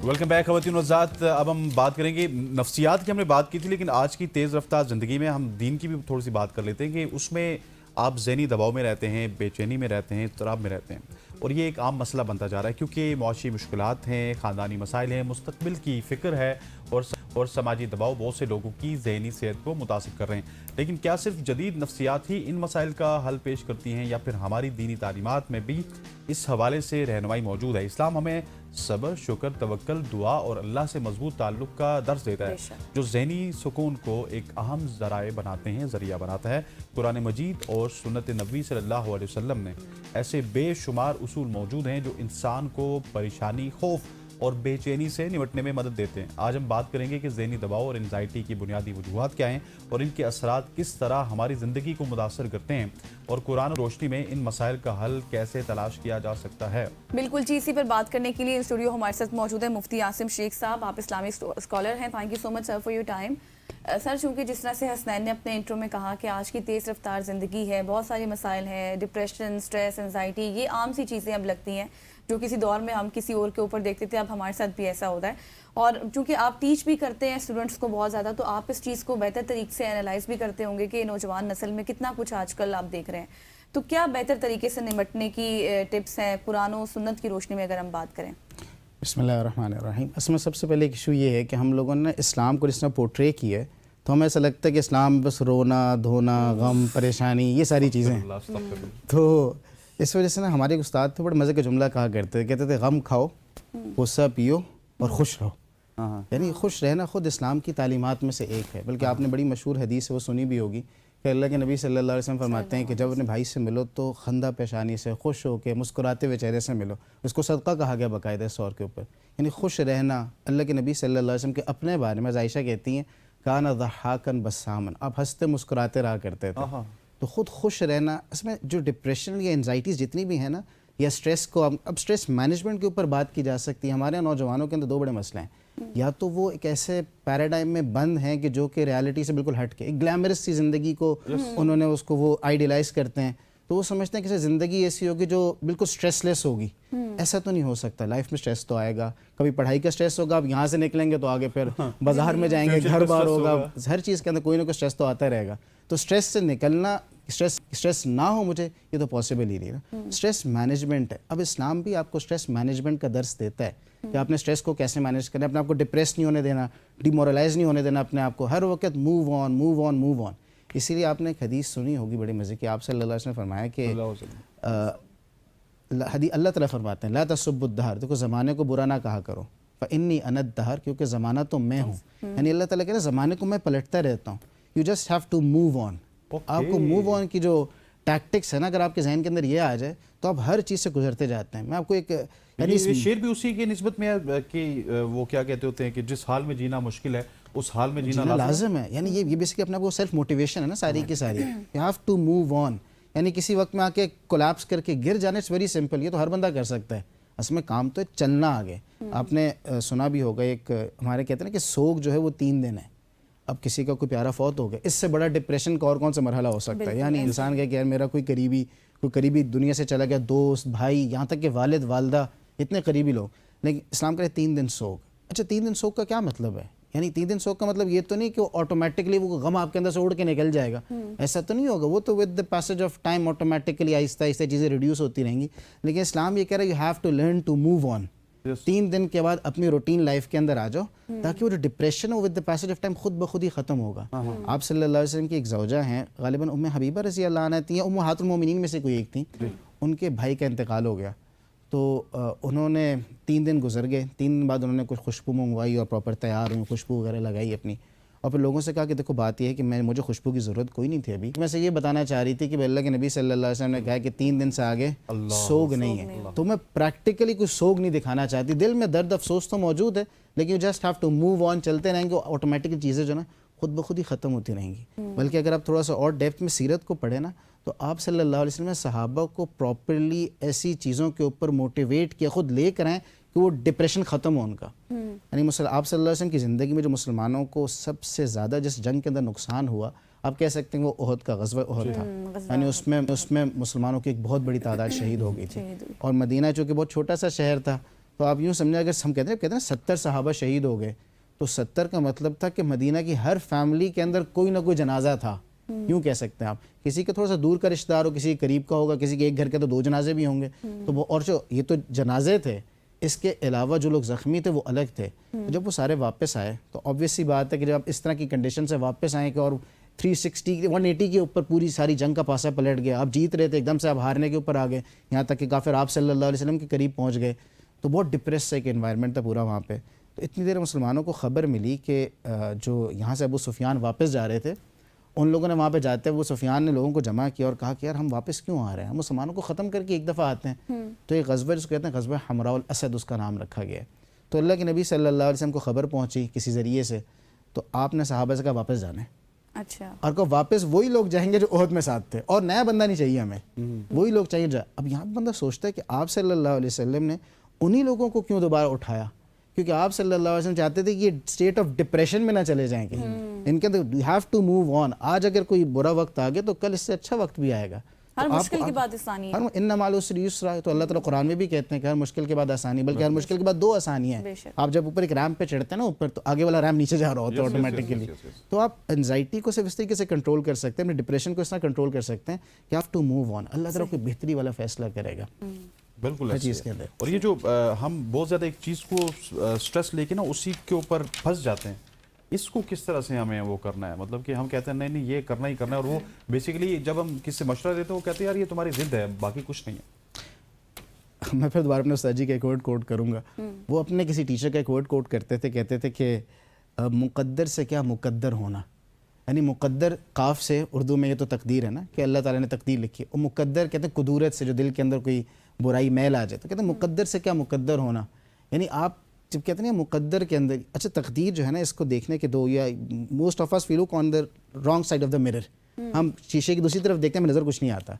Welcome back خواتین و حضرات. اب ہم بات کریں گے نفسیات کی. ہم نے بات کی تھی لیکن آج کی تیز رفتار زندگی میں ہم دین کی بھی تھوڑی سی بات کر لیتے ہیں کہ اس میں آپ ذہنی دباؤ میں رہتے ہیں, بے چینی میں رہتے ہیں, اضطراب میں رہتے ہیں, اور یہ ایک عام مسئلہ بنتا جا رہا ہے کیونکہ معاشی مشکلات ہیں, خاندانی مسائل ہیں, مستقبل کی فکر ہے اور سماجی دباؤ بہت سے لوگوں کی ذہنی صحت کو متاثر کر رہے ہیں. لیکن کیا صرف جدید نفسیات ہی ان مسائل کا حل پیش کرتی ہیں یا پھر ہماری دینی تعلیمات میں بھی اس حوالے سے رہنمائی موجود ہے؟ اسلام ہمیں صبر, شکر, توکل, دعا اور اللہ سے مضبوط تعلق کا درس دیتا ہے جو ذہنی سکون کو ایک اہم ذریعہ بناتا ہے. قرآن مجید اور سنت نبوی صلی اللہ علیہ وسلم میں ایسے بے شمار اصول موجود ہیں جو انسان کو پریشانی, خوف اور بے چینی سے نمٹنے میں مدد دیتے ہیں. آج ہم بات کریں گے کہ ذہنی دباؤ اور انزائٹی کی بنیادی وجوہات کیا ہیں اور ان کے اثرات کس طرح ہماری زندگی کو متاثر کرتے ہیں, اور قرآن و روشنی میں ان مسائل کا حل کیسے تلاش کیا جا سکتا ہے. بالکل جی, اسی پر بات کرنے کے لیے اسٹوڈیو ہمارے ساتھ موجود ہے مفتی عاصم شیخ صاحب. آپ اسلامی اسکالر ہیں. Thank you so much sir for your time. Sir, چونکہ جس طرح سے حسنین نے اپنے انٹرو میں کہا کہ آج کی تیز رفتار زندگی ہے, بہت سارے مسائل ہیں, ڈپریشن, اسٹریس, انزائٹی, یہ عام سی چیزیں اب لگتی ہیں جو کسی دور میں ہم کسی اور کے اوپر دیکھتے تھے, اب ہمارے ساتھ بھی ایسا ہوتا ہے. اور چونکہ آپ ٹیچ بھی کرتے ہیں اسٹوڈنٹس کو بہت زیادہ, تو آپ اس چیز کو بہتر طریقے سے انالائز بھی کرتے ہوں گے کہ نوجوان نسل میں کتنا کچھ آج کل آپ دیکھ رہے ہیں. تو کیا بہتر طریقے سے نمٹنے کی ٹپس ہیں قرآن و سنت کی روشنی میں اگر ہم بات کریں؟ بسم اللہ الرحمن الرحیم. اس میں سب سے پہلے ایک ایشو یہ ہے کہ ہم لوگوں نے اسلام کو جس طرح پورٹرے کیا ہے تو ہمیں ایسا لگتا ہے کہ اسلام بس رونا دھونا, غم, پریشانی, یہ ساری چیزیں ہیں. تو اس وجہ سے نا ہمارے ایک استاد تھے, بڑے مزے کا جملہ کہا کرتے تھے, کہتے تھے غم کھاؤ, غصہ پیو اور خوش رہو. یعنی خوش رہنا خود اسلام کی تعلیمات میں سے ایک ہے. بلکہ آپ نے بڑی مشہور حدیث ہے, وہ سنی بھی ہوگی, کہ اللہ کے نبی صلی اللہ علیہ وسلم فرماتے ہیں کہ جب اپنے بھائی سے ملو تو خندہ پیشانی سے, خوش ہو کے, مسکراتے ہوئے چہرے سے ملو. اس کو صدقہ کہا گیا باقاعدہ اس طور کے اوپر. یعنی خوش رہنا. اللہ کے نبی صلی اللہ علیہ وسلم کے اپنے بارے میں عائشہ کہتی ہیں کانا ضحاکن بسامن, آپ ہنستے مسکراتے رہا کرتے تھے. تو خود خوش رہنا. اس میں جو ڈپریشن یا انزائٹیز جتنی بھی ہیں نا, یا اسٹریس کو, اب اسٹریس مینجمنٹ کے اوپر بات کی جا سکتی ہے. ہمارے نوجوانوں کے اندر دو بڑے مسئلے ہیں. یا تو وہ ایک ایسے پیراڈائم میں بند ہیں کہ جو کہ ریالٹی سے بالکل ہٹ کے ایک گلیمرس سی زندگی کو انہوں نے اس کو وہ آئیڈیلائز کرتے ہیں, تو وہ سمجھتے ہیں کہ زندگی ایسی ہوگی جو بالکل اسٹریس لیس ہوگی. ایسا تو نہیں ہو سکتا. لائف میں اسٹریس تو آئے گا, کبھی پڑھائی کا اسٹریس ہوگا, اب یہاں سے نکلیں گے تو آگے پھر بازار میں جائیں گے, گھر بار ہوگا, ہر چیز کے اندر کوئی نہ کوئی اسٹریس تو آتا رہے گا. تو اسٹریس سے نکلنا, اسٹریس نہ ہو مجھے, یہ تو پاسبل ہی نہیں نا. اسٹریس مینجمنٹ ہے. اب اسلام بھی آپ کو اسٹریس مینجمنٹ کا درس دیتا ہے کہ آپ نے اسٹریس کو کیسے مینیج کرنا ہے, اپنے آپ کو ڈپریس نہیں ہونے دینا, ڈیمورلائز نہیں ہونے دینا اپنے آپ کو, ہر وقت move on move on move on. اسی لیے آپ نے ایک حدیث سنی ہوگی بڑے مزے کی, آپ صلی اللہ علیہ وسلم نے فرمایا کہ اللہ تعالیٰ فرماتے ہیں لا تسبوا الدہر, دیکھو زمانے کو برا نہ کہا کرو, فإنی أنا الدہر, کیونکہ زمانہ تو میں ہوں. یعنی اللہ تعالیٰ کہتے ہیں زمانے کو میں پلٹتا رہتا ہوں. You just have to move on. آپ کو موو آن کی جو ٹیکٹکس ہے نا, اگر آپ کے ذہن کے اندر یہ آ جائے تو آپ ہر چیز سے گزرتے جاتے ہیں. میں آپ کو ایک یہ شعر بھی اسی کی نسبت میں ہے کہ وہ کیا کہتے ہوتے ہیں کہ جس حال میں جینا مشکل ہے اس حال میں جینا لازم ہے. یعنی یہ بیسکلی اپنا وہ سیلف موٹیویشن ہے نا ساری کی ساری. You have to move on. یعنی کسی وقت میں آ کے کولیپس کر کے گر جانا, اٹس ویری سمپل, یہ تو ہر بندہ کر سکتا ہے. اصل میں کام تو چلنا آگے. آپ نے سنا بھی ہوگا ایک ہمارے کہتے ہیں نا کہ سوگ جو ہے وہ 3 دن ہے. اب کسی کا کوئی پیارا فوت ہو گیا, اس سے بڑا ڈپریشن کا اور کون سا مرحلہ ہو سکتا ہے؟ یعنی انسان کہ یار میرا کوئی قریبی دنیا سے چلا گیا, دوست, بھائی, یہاں تک کہ والد والدہ, اتنے قریبی لوگ. لیکن اسلام کہتے 3 دن سوگ. اچھا 3 دن سوگ کا کیا مطلب ہے؟ یعنی 3 دن سوگ کا مطلب یہ تو نہیں کہ وہ آٹومیٹکلی وہ غم آپ کے اندر سے اڑ کے نکل جائے گا, ایسا تو نہیں ہوگا. وہ تو with the passage of time automatically آہستہ آہستہ چیزیں ریڈیوس ہوتی رہیں گی. لیکن اسلام یہ کہہ رہا ہے you have to learn to move on. 3 دن کے بعد اپنی روٹین لائف کے اندر آ جاؤ تاکہ وہ جو depression who with the passage of time خود بخود ہی ختم ہوگا. آپ صلی اللہ علیہ وسلم کی ایک زوجہ ہیں, غالباً ام حبیبہ رضی اللہ عنہا تھیں یا امہات المومنین میں سے کوئی ایک تھیں. ان کے بھائی کا انتقال ہو گیا تو انہوں نے 3 دن گزر گئے. 3 دن بعد انہوں نے کچھ خوشبو منگوائی اور پراپر تیار ہوئی, خوشبو وغیرہ لگائی اپنی, اور پھر لوگوں سے کہا کہ دیکھو بات یہ ہے کہ مجھے خوشبو کی ضرورت کوئی نہیں تھی ابھی. میں سے یہ بتانا چاہ رہی تھی کہ اللہ کے نبی صلی اللہ علیہ وسلم نے کہا کہ 3 دن سے آگے سوگ نہیں ہے. تو میں پریکٹیکلی کوئی سوگ نہیں دکھانا چاہتی. دل میں درد افسوس تو موجود ہے لیکن you just have to move on. چلتے رہیں گے, آٹومیٹکلی چیزیں جو نا خود بخود ہی ختم ہوتی رہیں گی. بلکہ اگر آپ تھوڑا سا اور ڈیپتھ میں سیرت کو پڑھیں نا تو آپ صلی اللہ علیہ وسلم نے صحابہ کو پراپرلی ایسی چیزوں کے اوپر موٹیویٹ کیا, خود لے کر آئیں کہ وہ ڈپریشن ختم ہو ان کا. یعنی آپ صلی اللہ علیہ وسلم کی زندگی میں جو مسلمانوں کو سب سے زیادہ جس جنگ کے اندر نقصان ہوا, آپ کہہ سکتے ہیں وہ احد کا غزوہ احد تھا. یعنی اس میں مسلمانوں کی ایک بہت بڑی تعداد شہید ہو گئی تھی. اور مدینہ چونکہ بہت چھوٹا سا شہر تھا تو آپ یوں سمجھیں اگر ہم کہتے ہیں 70 صحابہ شہید ہو گئے تو 70 کا مطلب تھا کہ مدینہ کی ہر فیملی کے اندر کوئی نہ کوئی جنازہ تھا. یوں کہہ سکتے ہیں آپ. کسی کا تھوڑا سا دور کا رشتہ دار ہو, کسی کے قریب کا ہوگا, کسی کے ایک گھر کے تو 2 جنازے بھی ہوں گے. تو وہ اور جو یہ تو جنازے تھے, اس کے علاوہ جو لوگ زخمی تھے وہ الگ تھے. جب وہ سارے واپس آئے تو obvious سی بات ہے کہ جب آپ اس طرح کی کنڈیشن سے واپس آئیں کہ اور 180 کے اوپر پوری ساری جنگ کا پاسا پلٹ گیا, آپ جیت رہے تھے, ایک دم سے آپ ہارنے کے اوپر آ گئے, یہاں تک کہ کافر آپ صلی اللہ علیہ وسلم کے قریب پہنچ گئے, تو بہت ڈپریس سے ایک انوائرمنٹ تھا پورا وہاں پہ. تو اتنی دیر مسلمانوں کو خبر ملی کہ جو یہاں سے ابو سفیان واپس جا رہے تھے, ان لوگوں نے وہاں پہ جاتے ہوئے سفیان نے لوگوں کو جمع کیا اور کہا کہ یار ہم واپس کیوں آ رہے ہیں, ہم مسلمانوں کو ختم کر کے ایک دفعہ آتے ہیں. تو ایک غزوہ جس کو کہتے ہیں غزوہ حمراء الاسد اس کا نام رکھا گیا ہے. تو اللہ کے نبی صلی اللہ علیہ وسلم کو خبر پہنچی کسی ذریعے سے, تو آپ نے صحابہ سے کہا واپس جانے. اچھا. اور کہ واپس وہی لوگ جائیں گے جو عہد میں ساتھ تھے, اور نیا بندہ نہیں چاہیے ہمیں, وہی لوگ چاہیے جا. اب یہاں بندہ سوچتا ہے کہ آپ صلی اللہ علیہ وسلم نے انہی لوگوں کو کیوں دوبارہ اٹھایا, کیونکہ آپ صلی اللہ علیہ وسلم چاہتے تھے کہ یہ اسٹیٹ آف ڈپریشن میں نہ چلے جائیں کہیں. ان کے اندر you have to move on. آج اگر کوئی برا وقت آ گیا تو کل اس سے اچھا وقت بھی آئے گا. ہر مشکل کے بعد آسانی ہے. ان مع العسر یسرا, تو اللہ تعالیٰ قرآن میں بھی کہتے ہیں کہ ہر مشکل کے بعد آسانی, بلکہ ہر مشکل کے بعد 2 آسانی ہیں. آپ جب اوپر ایک ریمپ پہ چڑھتے ہیں نا اوپر, تو آگے والا ریمپ نیچے جا رہا ہوتا ہے آٹومیٹکلی. تو آپ انزائٹی کو صرف اس طریقے سے کنٹرول کر سکتے ہیں, اپنے ڈپریشن کو اس طرح کنٹرول کر سکتے ہیں کہ ہیو ٹو موو آن. اللہ تعالیٰ کوئی بہتری والا فیصلہ کرے گا. بالکل چیز کے اندر. اور یہ جو ہم بہت زیادہ ایک چیز کو سٹریس لے کے نا اسی کے اوپر پھنس جاتے ہیں, اس کو کس طرح سے ہمیں وہ کرنا ہے؟ مطلب کہ ہم کہتے ہیں نہیں یہ کرنا ہی کرنا ہے, اور وہ بیسیکلی جب ہم کس سے مشورہ دیتے ہیں وہ کہتے ہیں یار یہ تمہاری ضد ہے, باقی کچھ نہیں ہے. میں پھر دوبارہ اپنے استاد جی کا ایک ورڈ کوٹ کروں گا. وہ اپنے کسی ٹیچر کا ایک ورڈ کوٹ کرتے تھے, کہتے تھے کہ مقدر سے کیا مقدر ہونا. یعنی مقدر قاف سے اردو میں یہ تو تقدیر ہے نا کہ اللہ تعالیٰ نے تقدیر لکھی ہے, اور مقدر کہتے ہیں قدورت سے, جو دل کے اندر کوئی برائی میل آ جائے, تو کہتے ہیں مقدر سے کیا مقدر ہونا. یعنی آپ جب کہتے ہیں مقدر کے اندر, اچھا تقدیر جو ہے نا اس کو دیکھنے کے 2, یا most of us we look on the wrong side of the mirror. ہم شیشے کی دوسری طرف دیکھتے ہیں, ہمیں نظر کچھ نہیں آتا.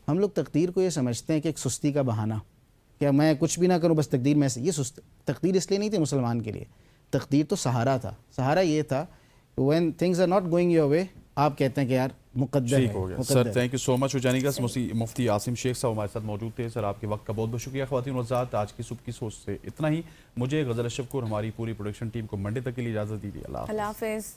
ہم لوگ تقدیر کو یہ سمجھتے ہیں کہ ایک سستی کا بہانہ, کہ میں کچھ بھی نہ کروں بس تقدیر میں سے. یہ تقدیر اس لیے نہیں تھی مسلمان کے لیے, تقدیر تو سہارا تھا. سہارا یہ تھا when things are not going your way, آپ کہتے ہیں کہ یار مقدر ہے. ٹھیک ہو گیا سر, تھینک یو سو مچ. جانی کا مفتی عاصم شیخ صاحب ہمارے ساتھ موجود تھے. سر آپ کے وقت کا بہت بہت شکریہ. خواتین و حضرات, آج کی صبح کی سوچ سے اتنا ہی. مجھے غزل اشرف کو اور ہماری پوری پروڈکشن ٹیم کو منڈے تک کے لیے اجازت دیجیے. اللہ حافظ.